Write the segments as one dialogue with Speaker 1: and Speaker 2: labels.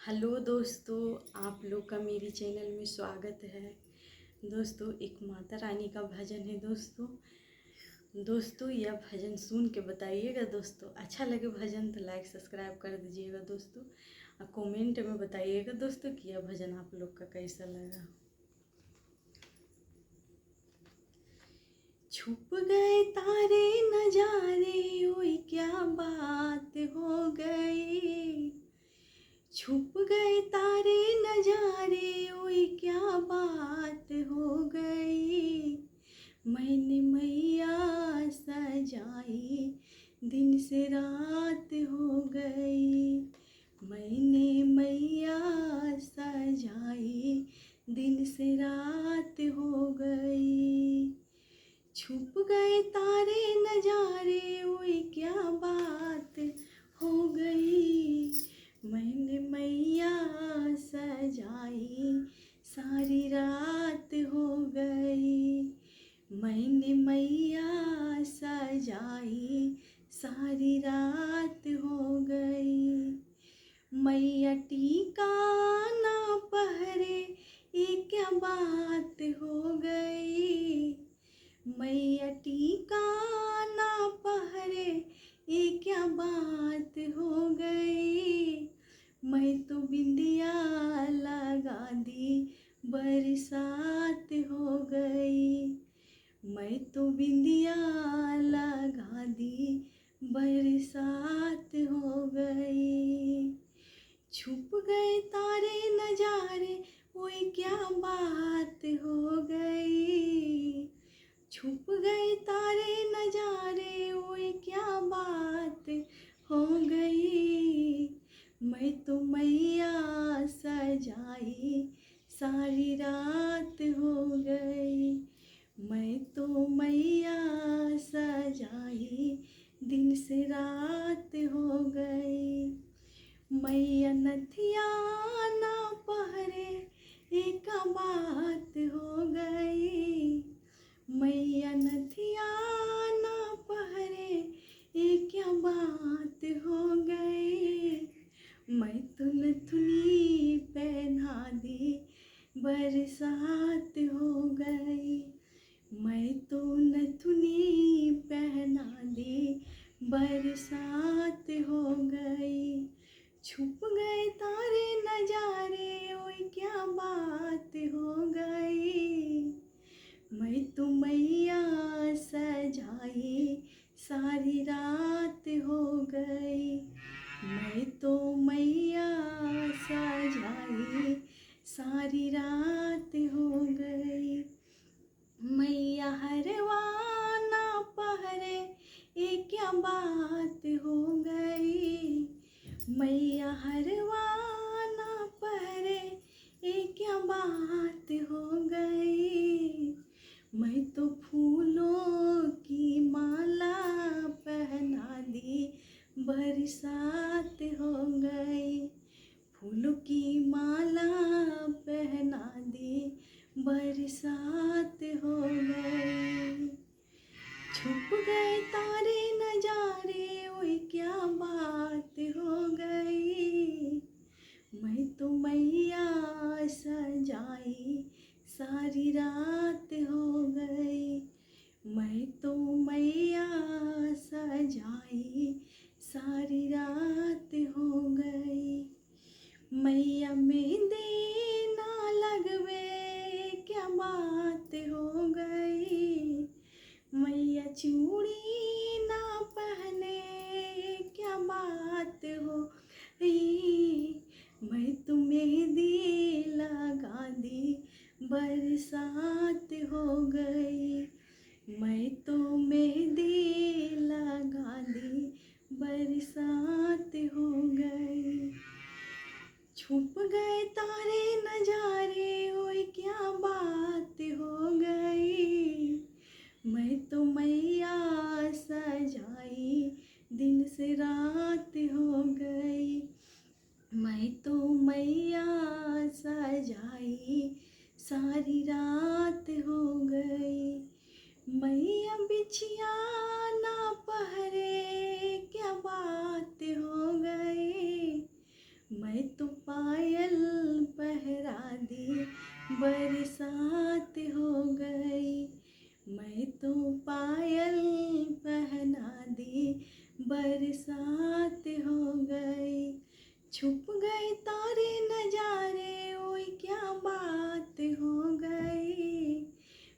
Speaker 1: Hello दोस्तों, आप लोग का मेरी चैनल में स्वागत है। दोस्तों, एक माता रानी का भजन है। दोस्तों यह भजन सुन के बताइएगा। दोस्तों अच्छा लगे भजन तो लाइक सब्सक्राइब कर दीजिएगा दोस्तों, और कमेंट में बताइएगा दोस्तों कि यह भजन आप लोग का कैसा लगा। छुप गए तारे नजारे, ओए क्या बात हो गई। छुप गए तारे नजारे, ओए क्या बात हो गई। मैंने मैया सजाई, दिन से रात हो गई। मैंने मैया सजाई, दिन से रात हो गई। छुप गए तारे नजारे, ओए क्या बात हो गई। मैंने मैया सजाई, सारी रात हो गई। मैंने मैया सजाई, सारी रात हो गई। मैया टीका ना पहरे, ये क्या बात हो गई। मैया टीका ना पहरे, ये क्या बात हो गई। मैं तो बिंदिया लगा दी, बरसात हो गई। मैं तो बिंदिया लगा दी, बरसात हो गई। छुप गए तारे नजारे, ओए क्या बात हो गई। छुप गए तारे नजारे, ओए क्या बात हो गई। मैं तो मैया सजाई, सारी रात हो गई। मैं तो मैया सजाई, दिन से रात हो गई। मैया नथिया ना पहरे, एक बात हो गई। मैया नथिया ना पहरे, ये क्या बात हो गई। मैं तो नथुनी पहना दी, बरसात हो गई। मैं तो नथुनी पहना दी, बरसात हो गई। छुप गए तारे नजारे, ओए क्या बात हो गई। मैं तो मैया सजाई, सारी रात हो गई। मैं तो मैया सजाई, सारी रात हो गई। मैया हरवाना पहरे, ये क्या बात हो गई। मैया हरवाना पहरे, ये क्या बात हो गई। मैं तो फूलों की माला पहना दी, बरसात हो गई। फूलों की माला पहना दी, बरसात हो गई। छुप गए तारे नजारे, ओए क्या बात हो गई। मैं तो मैया सजाई, सारी रात हो गई। मैं तो मैया सजाई, सारी रात हो गई। मैया मेहंदी ना लगवे, क्या बात हो गई। मैया चूड़ी ना पहने, क्या बात हो गई। मैं तो मेहंदी लगा दी, बरसात हो गई। मैं तो मेहंदी लगा दी, बरसात हो गई। छुप गए तारे नजारे, ओए क्या बात हो गई। मैं तो मैया सजाई, दिन से रात हो गई। मैं तो मैया सजाई, सारी रात हो गई। मैया बिछिया ना पहरे, क्या बात हो गई। मैं तो पायल पहरा दी, बरसात हो गई। मैं तो पायल पहना दी, बरसात हो गई। छुप गए तारे नजारे, ओए क्या बात हो गई।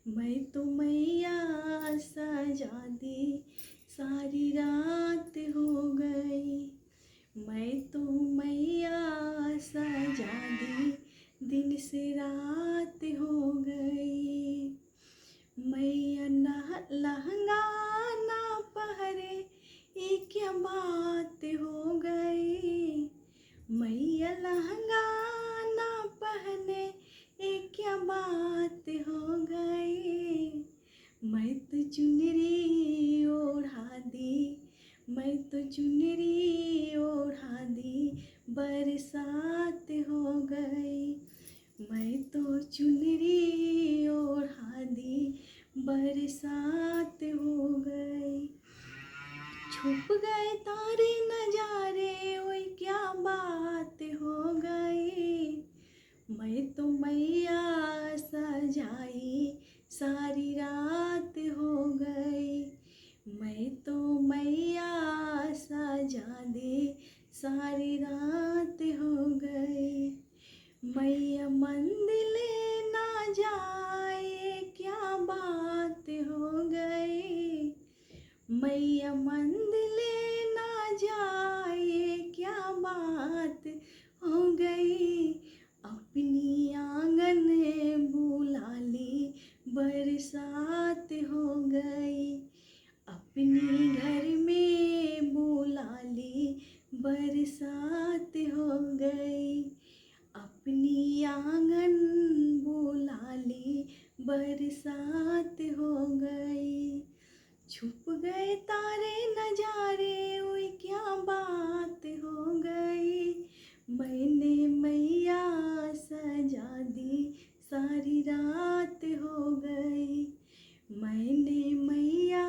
Speaker 1: मैं तो मैया सजा दी, सारी रात हो गई। मैं तो मैया सजा दी, दिन से रात हो गई। मैया लहंगा ना पहरे, ये क्या बात हो गई। मैया लहंगा ना पहने, ये क्या बात हो गई। मैं तो चुनरी ओढ़ा दी, मैं तो चुनरी ओढ़ा दी, बरसात हो गई। मैं तो चुनरी ओढ़ा दी, बरसात हो गई। छुप गए तारे नजारे, ओए क्या बात हो गई। मैं तो मैया सजाई, सारी रात हो गई। मैं तो मैया सजा दी, सारी रात हो गई। मैया मंदिर ना जाए, क्या बात हो गई। मैया मंदिर ना जाए, क्या बात हो गई। अपनी आंगन बुला ली, बरसात हो गई। अपनी घर में बुला ली, बरसात हो गई। अपनी आंगन बुला ली, बरसात हो गई। छुप गए तारे नजारे, ओए क्या बात हो गई। मैंने मैया सजा दी, सारी रात हो गई। मैंने मैया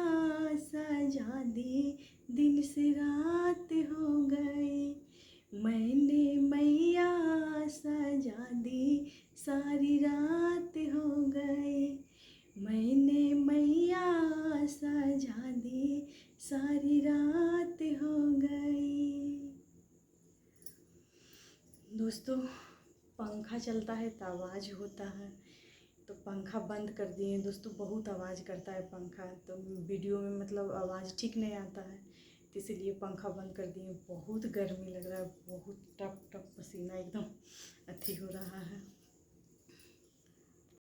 Speaker 1: सजा दी, दिन से रात हो गई। मैंने मैया सजा दी, सारी रात हो गई। मैंने मैया सजा दी, सारी रात हो गई। दोस्तों, पंखा चलता है तो आवाज़ होता है, तो पंखा बंद कर दिए दोस्तों। बहुत आवाज़ करता है पंखा, तो वीडियो में मतलब आवाज़ ठीक नहीं आता है, तो इसीलिए पंखा बंद कर दिए। बहुत गर्मी लग रहा है, बहुत टप टप पसीना एकदम अथी हो रहा है।